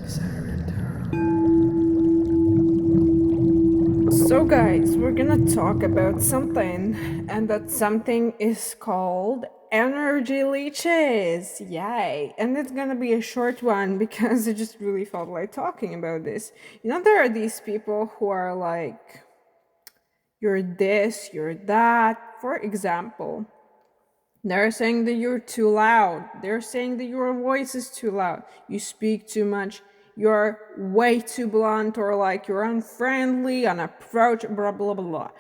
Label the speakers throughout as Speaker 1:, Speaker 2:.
Speaker 1: So, guys, we're gonna talk about something, and that something is called energy leeches. Yay! And it's gonna be a short one because I just really felt like talking about this. You know, there are these people who are like, you're this, you're that. For example, they're saying that you're too loud. They're saying that your voice is too loud. You speak too much. You're way too blunt, or like you're unfriendly, unapproachable, blah, blah, blah, blah.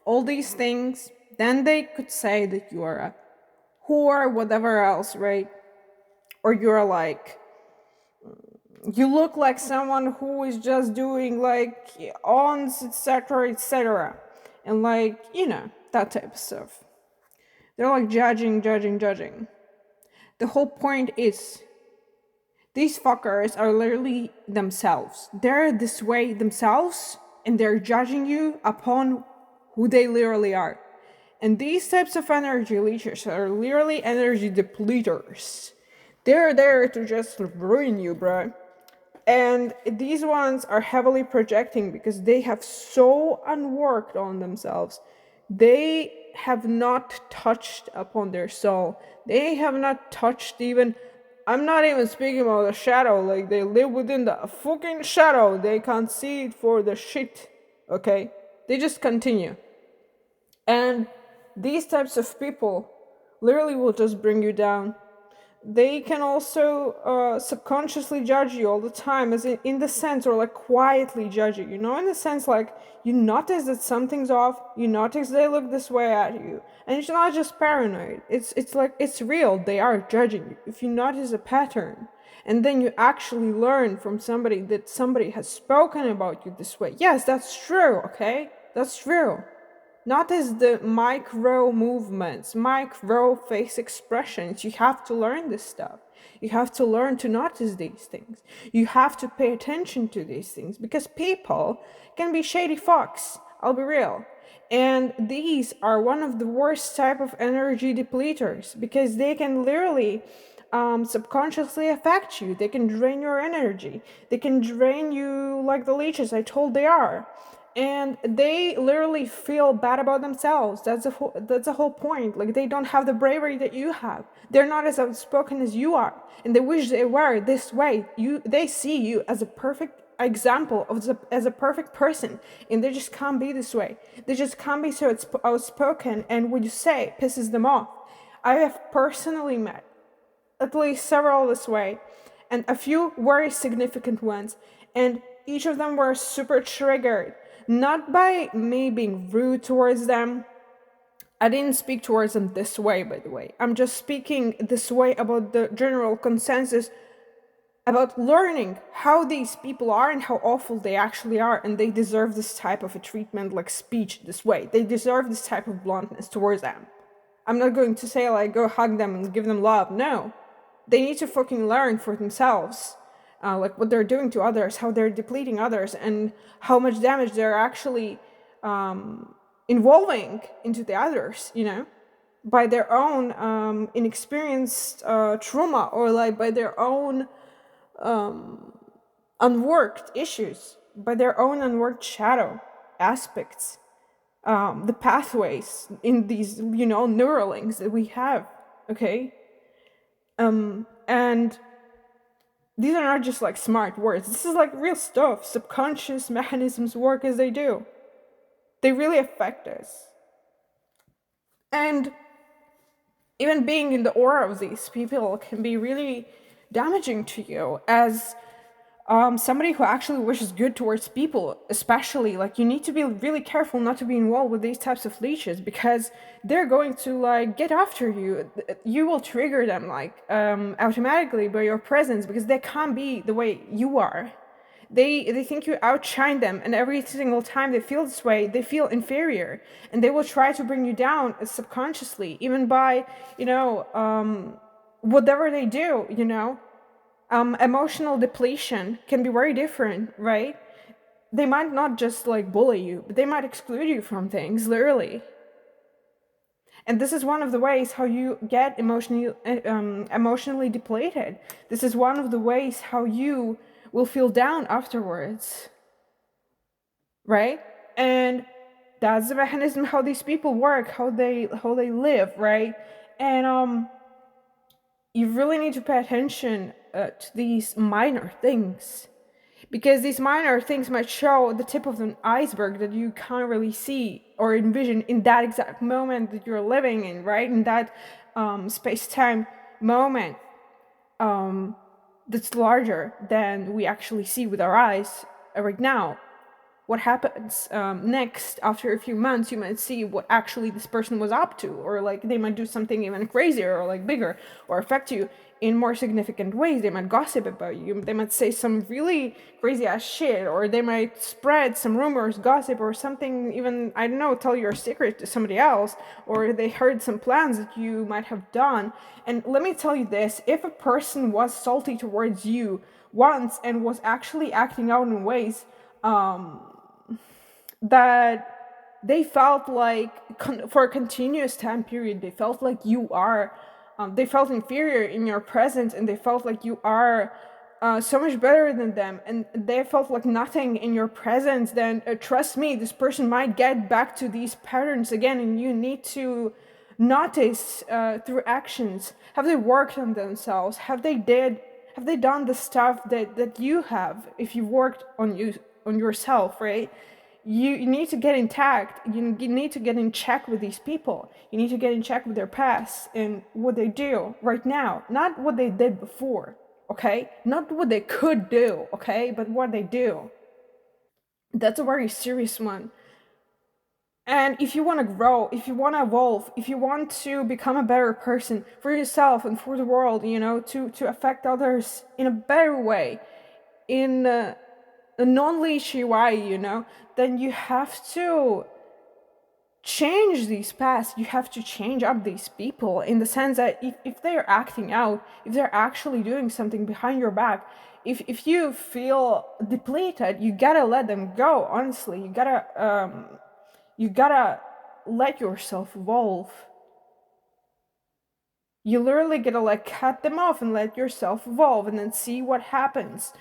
Speaker 1: All these things. Then they could say that you are a whore, whatever else, right? Or you're like, you look like someone who is just doing like ons, etc., etc. And like, that type of stuff. They're like judging, judging, judging. The whole point is these fuckers are literally themselves. They're this way themselves, and they're judging you upon who they literally are. And these types of energy leeches are literally energy depleters. They're there to just ruin you, bro. And these ones are heavily projecting because they have so unworked on themselves. They have not touched upon their soul. They have not touched even. I'm not even speaking about the shadow. Like, they live within the fucking shadow. They can't see it for the shit. Okay? They just continue. And these types of people literally will just bring you down. They can also subconsciously judge you all the time, as in the sense, or like quietly judge you, in the sense like you notice that something's off, you notice they look this way at you, and it's not just paranoid, it's like it's real, they are judging you. If you notice a pattern and then you actually learn from somebody that somebody has spoken about you this way, yes, that's true, okay, that's true. Notice the micro movements, micro face expressions. You have to learn this stuff. You have to learn to notice these things. You have to pay attention to these things because people can be shady fucks. I'll be real. And these are one of the worst type of energy depleters because they can literally subconsciously affect you. They can drain your energy. They can drain you like the leeches I told they are, and they literally feel bad about themselves. That's the whole point. Like, they don't have the bravery that you have. They're not as outspoken as you are, and they wish they were this way. They see you as a perfect example as a perfect person, and they just can't be this way. They just can't be so outspoken, and what you say pisses them off. I have personally met at least several this way, and a few very significant ones, and each of them were super triggered. Not by me being rude towards them. I didn't speak towards them this way, by the way. I'm just speaking this way about the general consensus about learning how these people are and how awful they actually are, and they deserve this type of a treatment, like speech this way. They deserve this type of bluntness towards them. I'm not going to say, like, go hug them and give them love. No. They need to fucking learn for themselves. Like what they're doing to others, how they're depleting others, and how much damage they're actually involving into the others, by their own inexperienced trauma, or like by their own unworked issues, by their own unworked shadow aspects, the pathways in these, neural links that we have, okay? And these are not just like smart words. This is like real stuff. Subconscious mechanisms work as they do. They really affect us. And even being in the aura of these people can be really damaging to you as somebody who actually wishes good towards people. Especially, like, you need to be really careful not to be involved with these types of leeches because they're going to like get after you. You will trigger them like automatically by your presence because they can't be the way you are. They think you outshine them, and every single time they feel this way, they feel inferior, and they will try to bring you down subconsciously, even by whatever they do. Emotional depletion can be very different, right? They might not just like bully you, but they might exclude you from things, literally. And this is one of the ways how you get emotionally depleted. This is one of the ways how you will feel down afterwards, right? And that's the mechanism how these people work, how they live, right? And you really need to pay attention to these minor things, because these minor things might show the tip of an iceberg that you can't really see or envision in that exact moment that you're living in, right? In that space-time moment, that's larger than we actually see with our eyes right now. What happens next after a few months, you might see what actually this person was up to, or like they might do something even crazier or like bigger, or affect you in more significant ways. They might gossip about you, they might say some really crazy ass shit, or they might spread some rumors, gossip, or something, even, I don't know, tell your secret to somebody else, or they heard some plans that you might have done. And let me tell you this, if a person was salty towards you once and was actually acting out in ways that they felt like for a continuous time period, they felt like you are they felt inferior in your presence, and they felt like you are so much better than them, and they felt like nothing in your presence, then trust me, this person might get back to these patterns again. And you need to notice through actions, have they worked on themselves, have they done the stuff that you have, if you worked on yourself, right? You need to get intact. You need to get in check with these people. You need to get in check with their past and what they do right now, not what they did before, okay? Not what they could do, okay? But what they do. That's a very serious one. And if you want to grow, if you want to evolve, if you want to become a better person for yourself and for the world, to affect others in a better way, in a non-leechy way, then you have to change these paths. You have to change up these people, in the sense that if they're acting out, if they're actually doing something behind your back, if you feel depleted, you gotta let them go. Honestly, you gotta let yourself evolve. You literally gotta like cut them off and let yourself evolve, and then see what happens.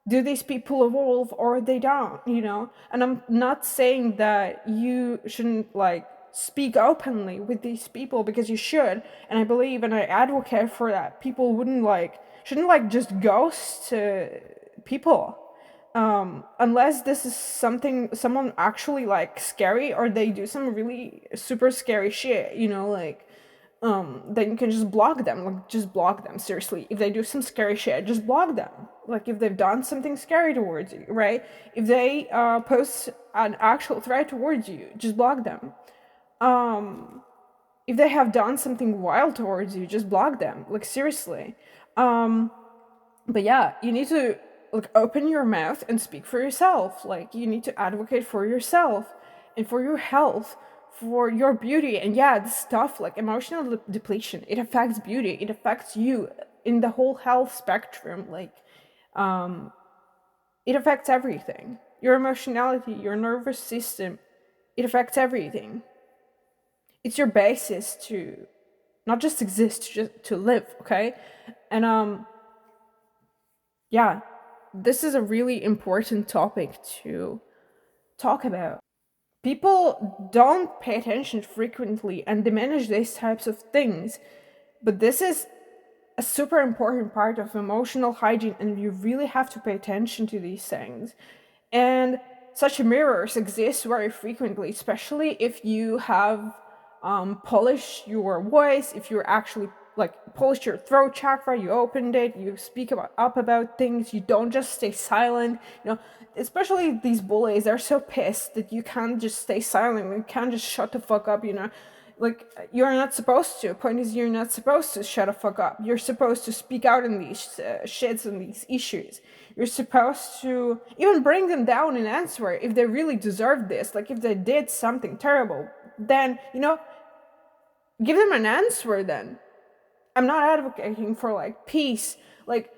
Speaker 1: Do these people evolve or they don't, And I'm not saying that you shouldn't like speak openly with these people, because you should, and I believe and I advocate for that. People shouldn't like just ghost people, unless this is someone actually like scary, or they do some really super scary shit, like then you can just block them. Like, just block them, seriously. If they do some scary shit, just block them. Like, if they've done something scary towards you, right? If they post an actual threat towards you, just block them. If they have done something wild towards you, just block them. Like, seriously. But yeah, you need to like open your mouth and speak for yourself. Like, you need to advocate for yourself and for your health, for your beauty. And yeah, this stuff like emotional depletion, it affects beauty, it affects you in the whole health spectrum. Like, it affects everything. Your emotionality, your nervous system, it affects everything. It's your basis to not just exist, just to live, okay? And yeah, this is a really important topic to talk about. People don't pay attention frequently and diminish these types of things, but this is a super important part of emotional hygiene, and you really have to pay attention to these things. And such mirrors exist very frequently, especially if you have polished your voice, if you're actually like polished your throat chakra, you opened it, you speak up about things, you don't just stay silent. Especially these bullies, they're so pissed that you can't just stay silent, you can't just shut the fuck up. Like, you're not supposed to. Point is, you're not supposed to shut the fuck up. You're supposed to speak out in these shits and these issues. You're supposed to even bring them down and answer if they really deserve this. Like, if they did something terrible, then, give them an answer then. I'm not advocating for, like, peace. Like,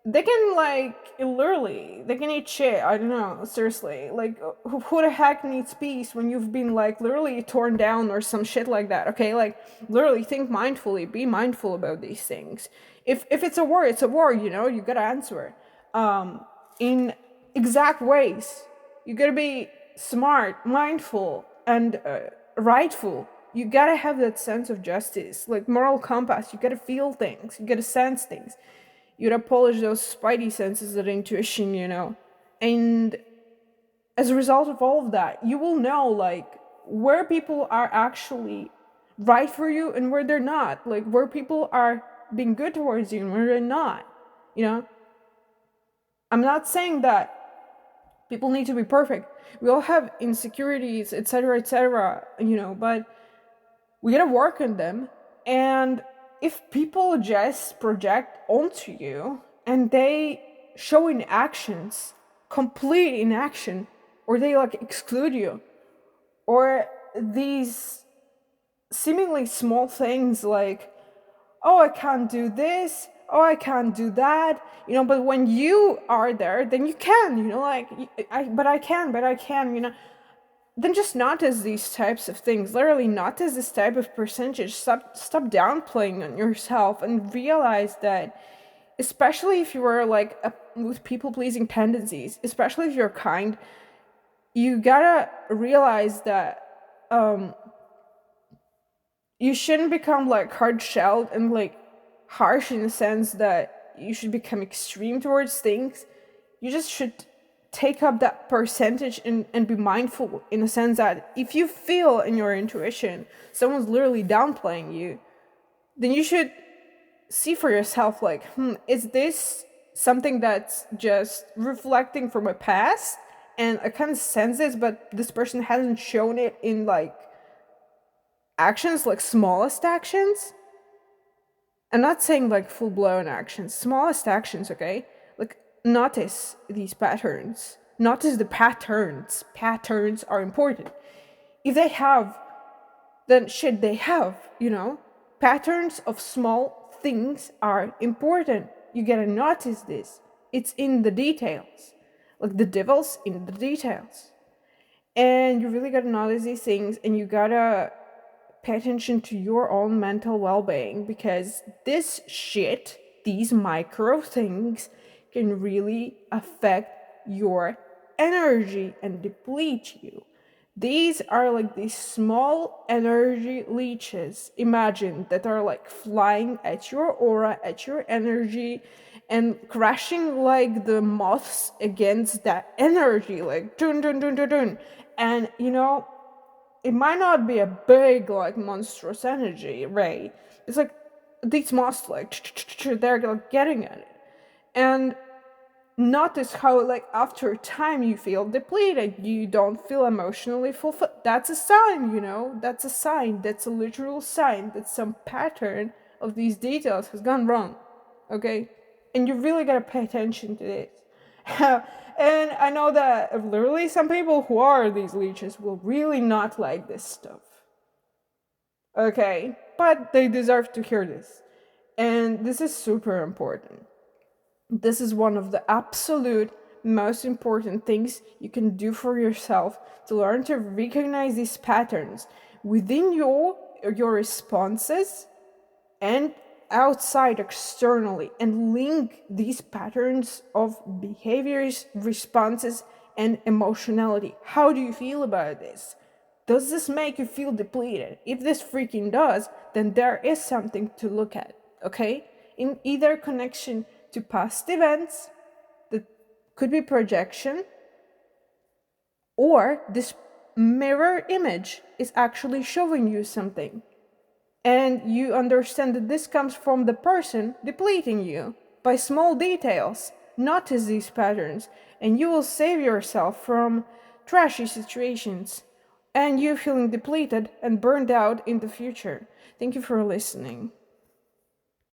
Speaker 1: they can, like, literally, they can eat shit. I don't know, seriously. Like, who the heck needs peace when you've been, like, literally torn down or some shit like that, okay? Like, literally, think mindfully. Be mindful about these things. If it's a war, it's a war, you gotta answer. in exact ways. You gotta be smart, mindful, and rightful. You gotta have that sense of justice, like moral compass. You gotta feel things, you gotta sense things. You gotta polish those spidey senses, that intuition, And as a result of all of that, you will know like where people are actually right for you and where they're not, like where people are being good towards you and where they're not. You know, I'm not saying that people need to be perfect. We all have insecurities, etc., etc., but we gotta work on them. And if people just project onto you and they show in actions, complete inaction, or they like exclude you, or these seemingly small things like, oh, I can't do this, oh, I can't do that, but when you are there, then you can, like, but I can, then just notice these types of things. Literally notice this type of percentage. Stop downplaying on yourself and realize that, especially if you are like with people pleasing tendencies, especially if you're kind, you gotta realize that you shouldn't become like hard shelled and like harsh in the sense that you should become extreme towards things. You just should take up that percentage and be mindful in the sense that if you feel in your intuition someone's literally downplaying you, then you should see for yourself like, is this something that's just reflecting from my past and I kind of sense this, but this person hasn't shown it in like actions, like smallest actions. I'm not saying like full blown actions, smallest actions, okay? Like, notice these patterns. Notice the patterns. Patterns are important. If they have, then shit, they have, Patterns of small things are important. You gotta notice this. It's in the details. Like, the devil's in the details. And you really gotta notice these things, and you gotta pay attention to your own mental well-being, because this shit, these micro things, can really affect your energy and deplete you. These are like these small energy leeches, imagine, that are like flying at your aura, at your energy, and crashing like the moths against that energy, like dun dun dun dun dun. And it might not be a big, like, monstrous energy ray. It's like these moths, like, they're like getting at it. And notice how, like, after time you feel depleted. You don't feel emotionally fulfilled. That's a sign, That's a sign. That's a literal sign that some pattern of these details has gone wrong. Okay? And you really gotta pay attention to this. And I know that literally some people who are these leeches will really not like this stuff. Okay? But they deserve to hear this. And this is super important. This is one of the absolute most important things you can do for yourself, to learn to recognize these patterns within your responses and outside externally, and link these patterns of behaviors, responses, and emotionality. How do you feel about this? Does this make you feel depleted? If this freaking does, then there is something to look at, okay? In either connection to past events, that could be projection, or this mirror image is actually showing you something. And you understand that this comes from the person depleting you by small details. Notice these patterns, and you will save yourself from trashy situations and you feeling depleted and burned out in the future. Thank you for listening.